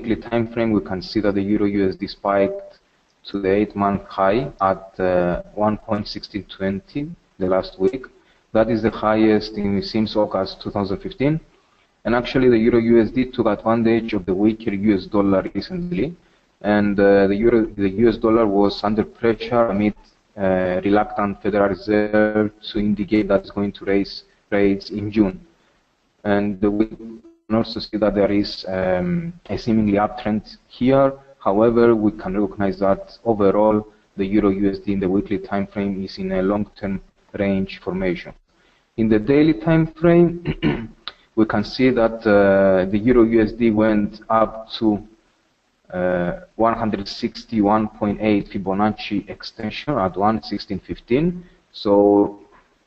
weekly time frame, we can see that the Euro USD spiked to the 8-month high at 1.1620 the last week. That is the highest since August 2015. And actually, the Euro USD took advantage of the weaker US dollar recently, and the US dollar was under pressure amid reluctant Federal Reserve to indicate that it's going to raise rates in June. And we can also see that there is a seemingly uptrend here. However, we can recognize that overall the Euro USD in the weekly time frame is in a long-term range formation. In the daily time frame, we can see that the Euro USD went up to 161.8 Fibonacci extension at 1.1615. So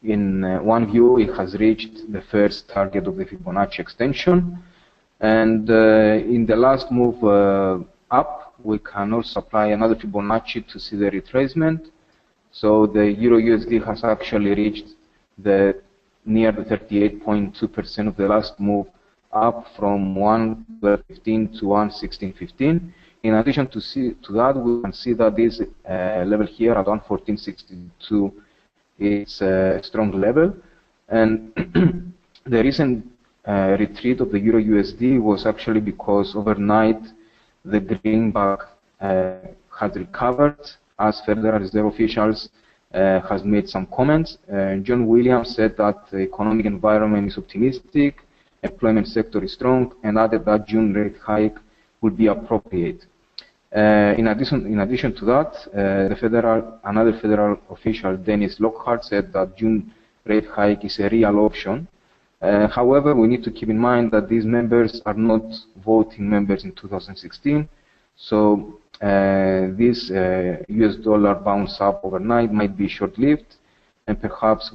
in one view, it has reached the first target of the Fibonacci extension. And in the last move up, we can also apply another Fibonacci to see the retracement. So the Euro USD has actually reached near the 38.2% of the last move up from 1.1215 to 1.1615. In addition to that, we can see that this level here at 1.1462 is a strong level. And the recent retreat of the Euro USD was actually because overnight the greenback has recovered as Federal Reserve officials has made some comments. John Williams said that the economic environment is optimistic, employment sector is strong, and added that June rate hike would be appropriate. In addition to that, another federal official, Dennis Lockhart, said that June rate hike is a real option. However, we need to keep in mind that these members are not voting members in 2016. So this US dollar bounce up overnight might be short-lived, and perhaps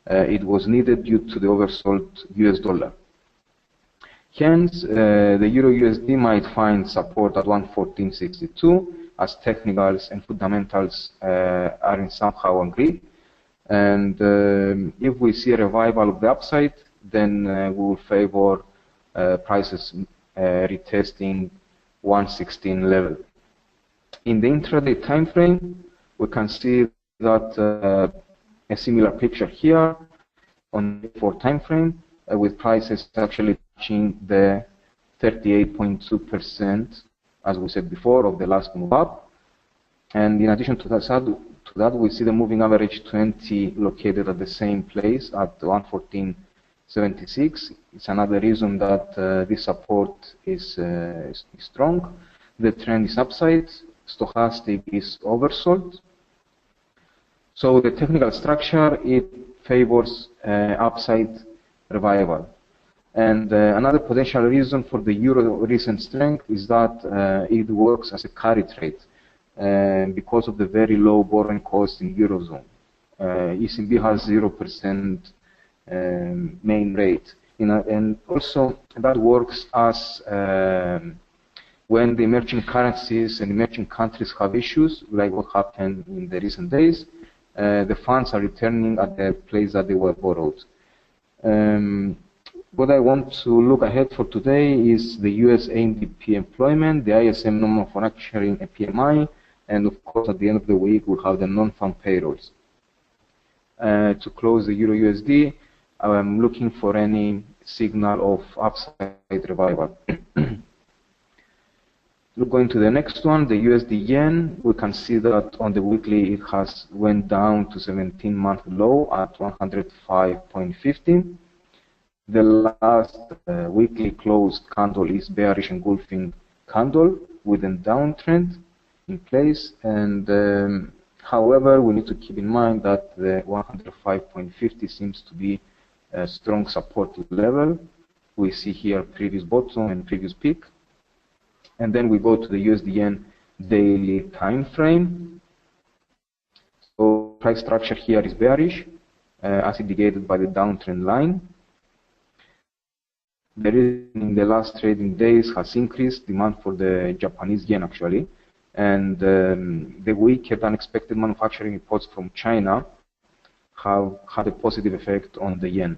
it was needed due to the oversold US dollar. Hence, the Euro USD might find support at 1.1462 as technicals and fundamentals are in somehow agreed. And if we see a revival of the upside, then we will favor prices retesting 1.16 level. In the intraday time frame, we can see that a similar picture here on the 4 time frame, with prices actually touching the 38.2%, as we said before, of the last move up. And in addition to that, we see the moving average 20 located at the same place at 114.76. It's another reason that this support is strong. The trend is upside. Stochastic is oversold. So the technical structure, it favors upside revival. And another potential reason for the euro recent strength is that it works as a carry trade because of the very low borrowing cost in Eurozone. ECB has 0% main rate. And also that works as when the emerging currencies and emerging countries have issues, like what happened in the recent days, the funds are returning at the place that they were borrowed. What I want to look ahead for today is the US AMDP employment, the ISM non-manufacturing PMI, and of course at the end of the week we'll have the non-farm payrolls. To close the Euro USD, I'm looking for any signal of upside revival. Going to the next one, the USD yen, we can see that on the weekly it has went down to 17-month low at 105.50. The last weekly closed candle is bearish engulfing candle with a downtrend in place, and however we need to keep in mind that the 105.50 seems to be a strong support level. We see here previous bottom and previous peak. And then we go to the USD yen daily time frame. So price structure here is bearish, as indicated by the downtrend line. The reason in the last trading days has increased demand for the Japanese yen actually, and the weaker than expected manufacturing reports from China have had a positive effect on the yen.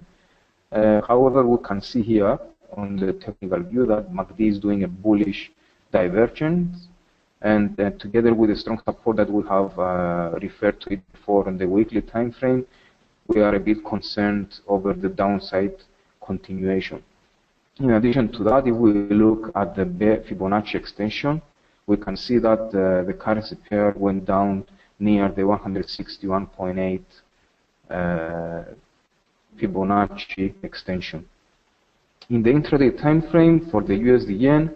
However, we can see here on the technical view that MACD is doing a bullish divergence, and together with the strong support that we have referred to it before on the weekly time frame, we are a bit concerned over the downside continuation. In addition to that, if we look at the Fibonacci extension, we can see that the currency pair went down near the 161.8 Fibonacci extension. In the intraday time frame for the USD yen,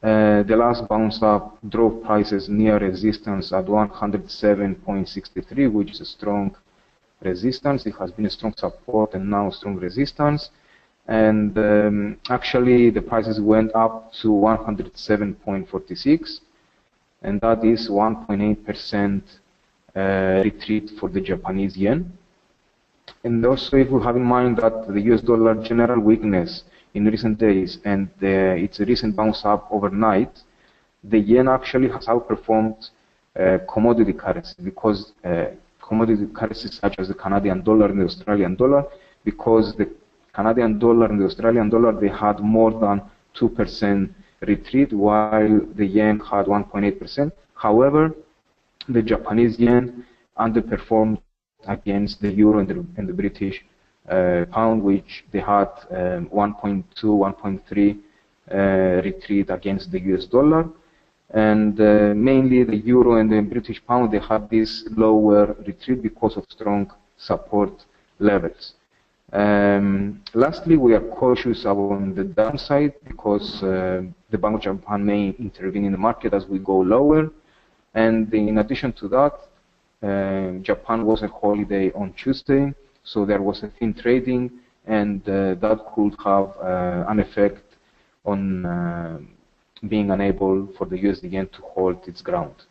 the last bounce up drove prices near resistance at 107.63, which is a strong resistance. It has been a strong support and now strong resistance. And actually the prices went up to 107.46, and that is 1.8% retreat for the Japanese yen. And also, if we have in mind that the US dollar general weakness in recent days and its recent bounce up overnight, the yen actually has outperformed commodity currency, because commodity currencies such as the Canadian dollar and the Australian dollar, because the Canadian dollar and the Australian dollar, they had more than 2% retreat, while the yen had 1.8%. However, the Japanese yen underperformed against the euro and the British pound, which they had 1.2, 1.3 retreat against the US dollar. And mainly the euro and the British pound, they had this lower retreat because of strong support levels. Lastly, we are cautious on the downside because the Bank of Japan may intervene in the market as we go lower. And in addition to that, Japan was a holiday on Tuesday, so there was a thin trading, and that could have an effect on being unable for the USD yen to hold its ground.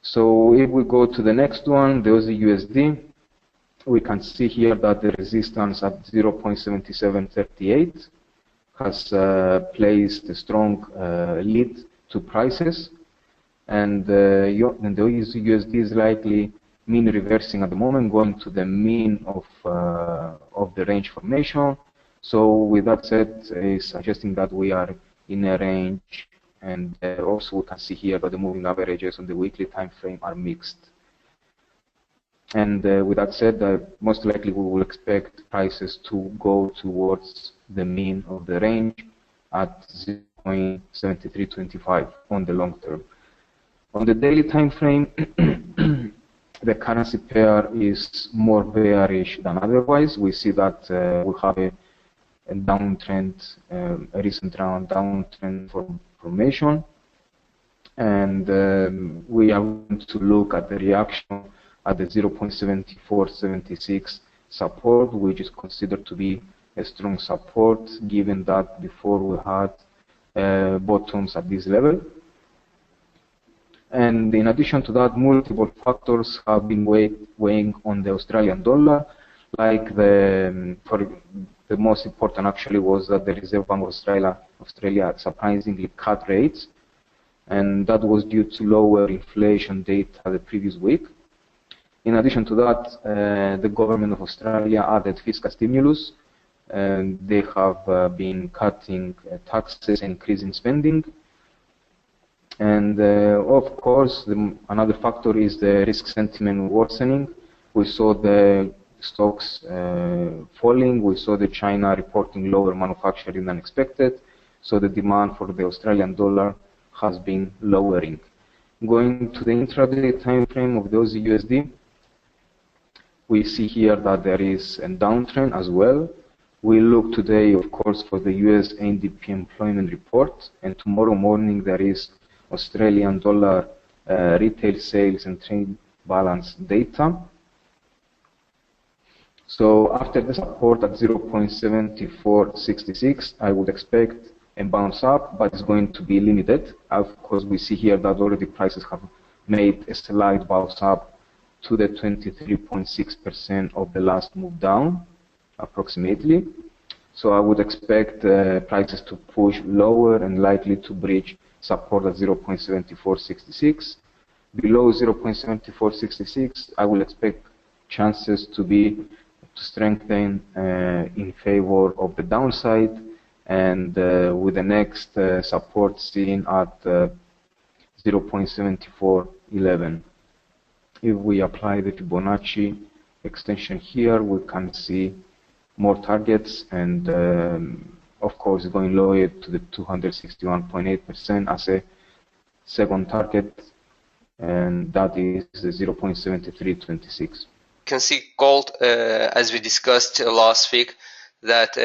So if we go to the next one, the Aussie USD, we can see here that the resistance at 0.7738 has placed a strong lead to prices, and the USD is likely mean reversing at the moment, going to the mean of the range formation. So with that said, it's suggesting that we are in a range, and also we can see here that the moving averages on the weekly time frame are mixed. And with that said, most likely we will expect prices to go towards the mean of the range at 0.7325 on the long term. On the daily time frame, the currency pair is more bearish than otherwise. We see that we have a downtrend, a recent downtrend formation, and we are going to look at the reaction at the 0.7476 support, which is considered to be a strong support, given that before we had bottoms at this level. And in addition to that, multiple factors have been weighing on the Australian dollar. Like the most important actually was that the Reserve Bank of Australia surprisingly cut rates, and that was due to lower inflation data the previous week. In addition to that, the government of Australia added fiscal stimulus, and they have been cutting taxes and increasing spending. And of course, another factor is the risk sentiment worsening. We saw the stocks falling. We saw the China reporting lower manufacturing than expected. So the demand for the Australian dollar has been lowering. Going to the intraday time frame of the Aussie USD, we see here that there is a downtrend as well. We look today, of course, for the US NDP employment report, and tomorrow morning there is Australian dollar retail sales and trade balance data. So after the support at 0.7466, I would expect a bounce up, but it's going to be limited. Of course, we see here that already prices have made a slight bounce up to the 23.6% of the last move down, approximately. So I would expect prices to push lower and likely to breach support at 0.7466. Below 0.7466, I will expect chances to be to strengthen in favor of the downside, and with the next support seen at 0.7411. If we apply the Fibonacci extension here, we can see more targets, and of course going lower to the 261.8% as a second target, and that is 0.7326. You can see gold, as we discussed last week, that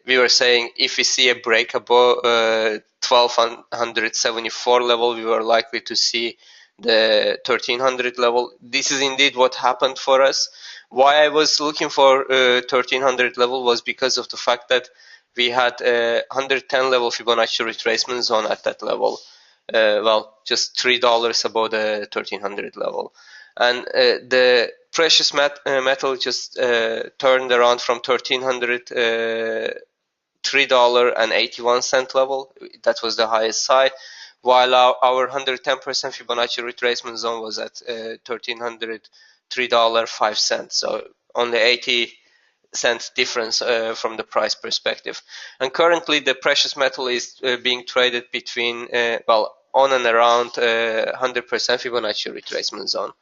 we were saying if we see a break above 1274 level, we were likely to see the 1300 level. This is indeed what happened for us. Why I was looking for 1300 level was because of the fact that we had 110 level Fibonacci retracement zone at that level. Well, just $3 above the 1300 level, and the precious metal just turned around from 1300 $3.81 level. That was the highest side, while our 110% Fibonacci retracement zone was at 1300 $3.05. So only 80-cent difference from the price perspective. And currently the precious metal is being traded between well, on and around 100% Fibonacci retracement zone.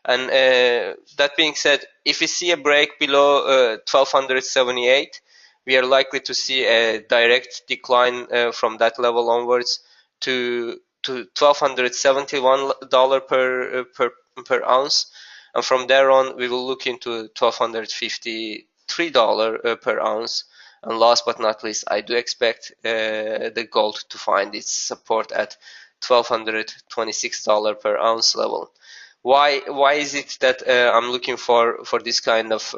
And that being said, if we see a break below 1278, we are likely to see a direct decline from that level onwards to $1,271 per ounce, and from there on we will look into $1,253 per ounce. And last but not least, I do expect the gold to find its support at $1,226 per ounce level. Why is it that I'm looking for this kind of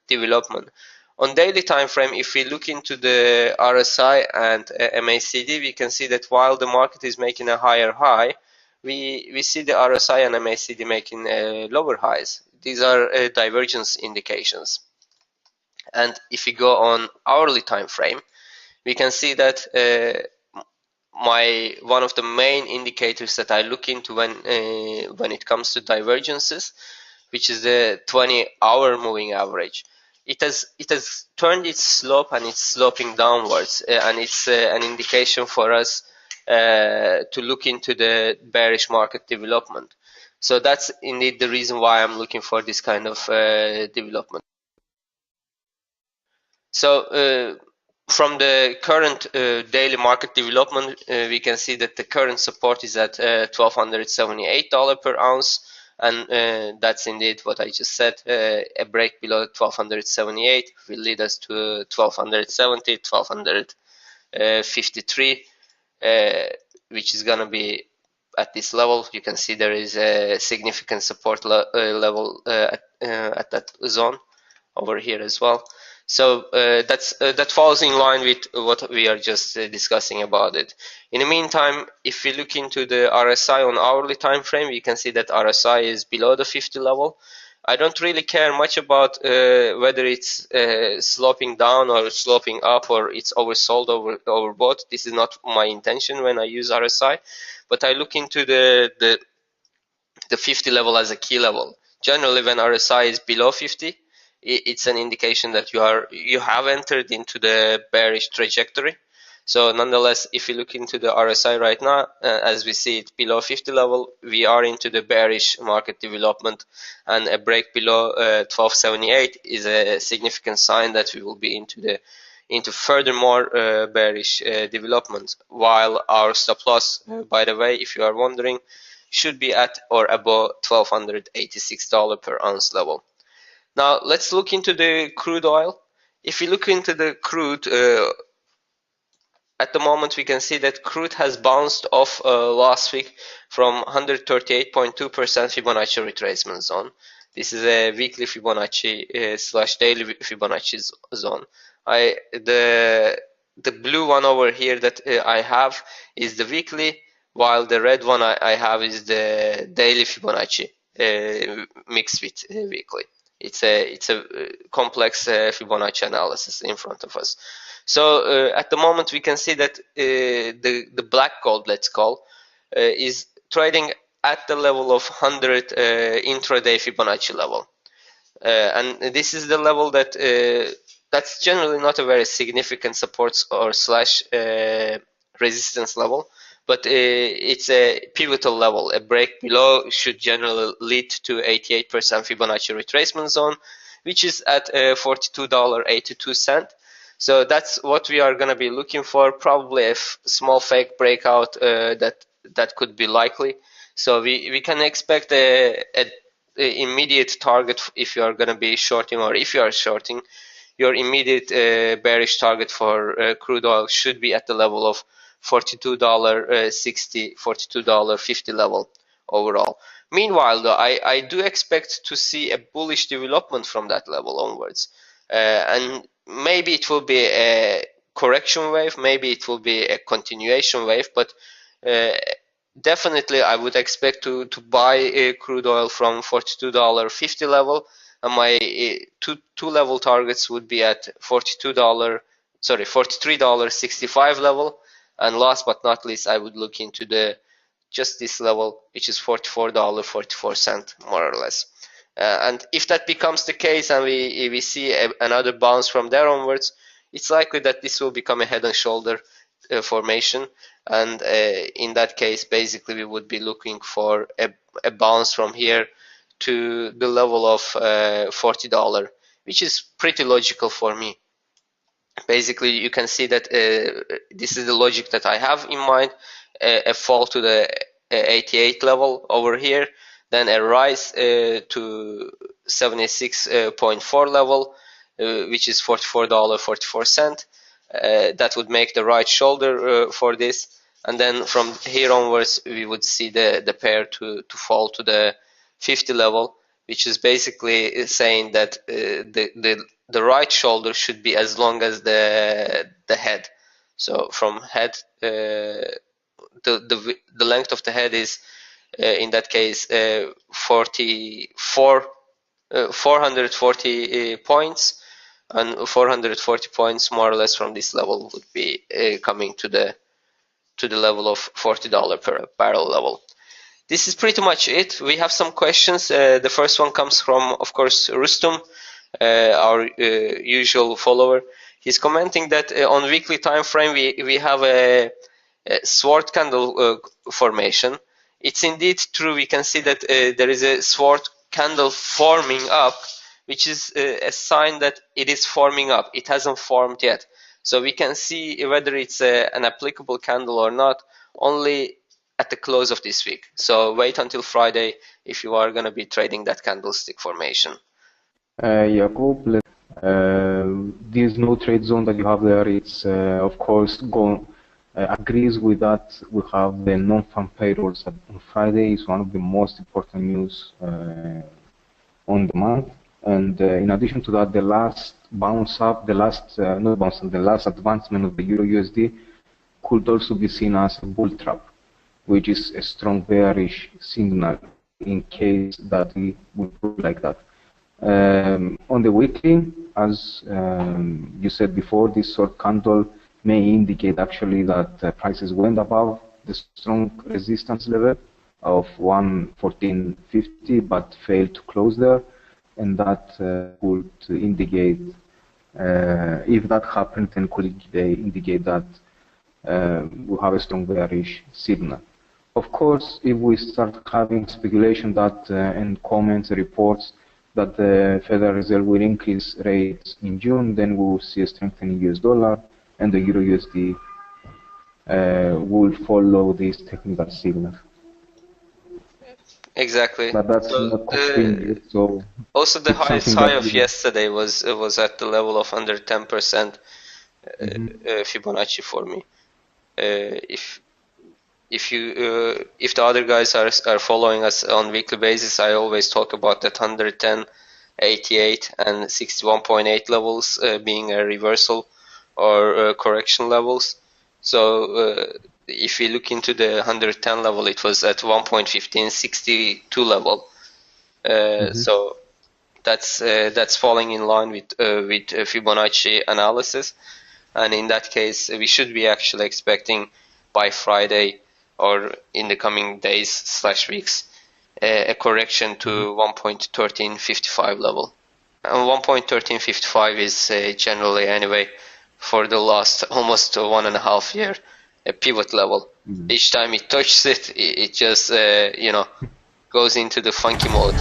development? On daily time frame, if we look into the RSI and MACD, we can see that while the market is making a higher high, we see the RSI and MACD making lower highs. These are divergence indications. And if we go on hourly time frame, we can see that one of the main indicators that I look into when it comes to divergences, which is the 20-hour moving average. It has turned its slope, and it's sloping downwards, and it's an indication for us to look into the bearish market development. So that's indeed the reason why I'm looking for this kind of development. So from the current daily market development, we can see that the current support is at $1,278 per ounce, and that's indeed what I just said. A break below 1278 will lead us to 1270, 1253, which is gonna be at this level. You can see there is a significant support level at that zone over here as well. So that falls in line with what we are just discussing about it. In the meantime, if we look into the RSI on hourly time frame, we can see that RSI is below the 50 level. I don't really care much about whether it's sloping down or sloping up, or it's oversold or overbought. This is not my intention when I use RSI, but I look into the 50 level as a key level. Generally, when RSI is below 50, it's an indication that you have entered into the bearish trajectory. So nonetheless, if you look into the RSI right now, as we see it below 50 level, we are into the bearish market development, and a break below 1278 is a significant sign that we will be into furthermore bearish development, while our stop loss, by the way, if you are wondering, should be at or above $1,286 per ounce level. Now let's look into the crude oil. If you look into the crude, at the moment we can see that crude has bounced off last week from 138.2% Fibonacci retracement zone. This is a weekly Fibonacci slash daily Fibonacci zone. The blue one over here that I have is the weekly, while the red one I have is the daily Fibonacci mixed with weekly. It's a complex Fibonacci analysis in front of us. So at the moment we can see that the black gold, let's call, is trading at the level of 100 intraday Fibonacci level. and this is the level that that's generally not a very significant support or slash resistance level, but it's a pivotal level. A break below should generally lead to 88% Fibonacci retracement zone, which is at $42.82. So that's what we are going to be looking for. Probably a small fake breakout that could be likely. So we can expect a immediate target if you are going to be shorting, or if you are shorting, your immediate bearish target for crude oil should be at the level of $42.60, $42.50 level overall. Meanwhile, though, I do expect to see a bullish development from that level onwards. And maybe it will be a correction wave, maybe it will be a continuation wave, but definitely I would expect to buy crude oil from $42.50 level, and my two level targets would be at $43.65 level, and last but not least I would look into the just this level, which is $44.44 more or less. And if that becomes the case and we see another bounce from there onwards, it's likely that this will become a head and shoulder formation, and in that case basically we would be looking for a bounce from here to the level of $40, which is pretty logical for me. Basically you can see that this is the logic that I have in mind. A fall to the 88 level over here, then a rise to 76.4 level, which is $44.44. That would make the right shoulder for this, and then from here onwards we would see the pair to fall to the 50 level, which is basically saying that the right shoulder should be as long as the head. So from head, the length of the head is in that case 440 points, and 440 points more or less from this level would be coming to the level of $40 per barrel level. This is pretty much it. We have some questions. The first one comes from, of course, Rustum, our usual follower. He's commenting that on weekly time frame we have a sword candle formation. It's indeed true. We can see that there is a sword candle forming up, which is a sign that it is forming up. It hasn't formed yet. So we can see whether it's an applicable candle or not only at the close of this week. So wait until Friday if you are going to be trading that candlestick formation. Jakub, this no trade zone that you have there, it's of course agrees with that. We have the non-farm payrolls on Friday. Is one of the most important news on the month. And in addition to that, the last bounce up, the last advancement of the Euro USD could also be seen as a bull trap, which is a strong bearish signal in case that we would go like that. On the weekly, as you said before, this short candle may indicate actually that prices went above the strong resistance level of 114.50 but failed to close there, and that could indicate, if that happened, then could indicate that we have a strong bearish signal. Of course, if we start having speculation that and comments and reports that the Federal Reserve will increase rates in June, then we will see a strengthening US dollar, and the Euro USD will follow this technical signal. Exactly. But that's not confirmed, so also the highest high of yesterday was at the level of under 10% Fibonacci for me. If the other guys are following us on weekly basis, I always talk about that 110, 88 and 61.8 levels being a reversal or correction levels. So if we look into the 110 level, it was at 1.1562 level. So that's falling in line with Fibonacci analysis, and in that case we should be actually expecting by Friday or in the coming days / weeks a correction to 1.1355 level. And 1.1355 is generally, anyway, for the last almost 1.5 year, a pivot level. Each time it touches it, it just, you know, goes into the funky mode.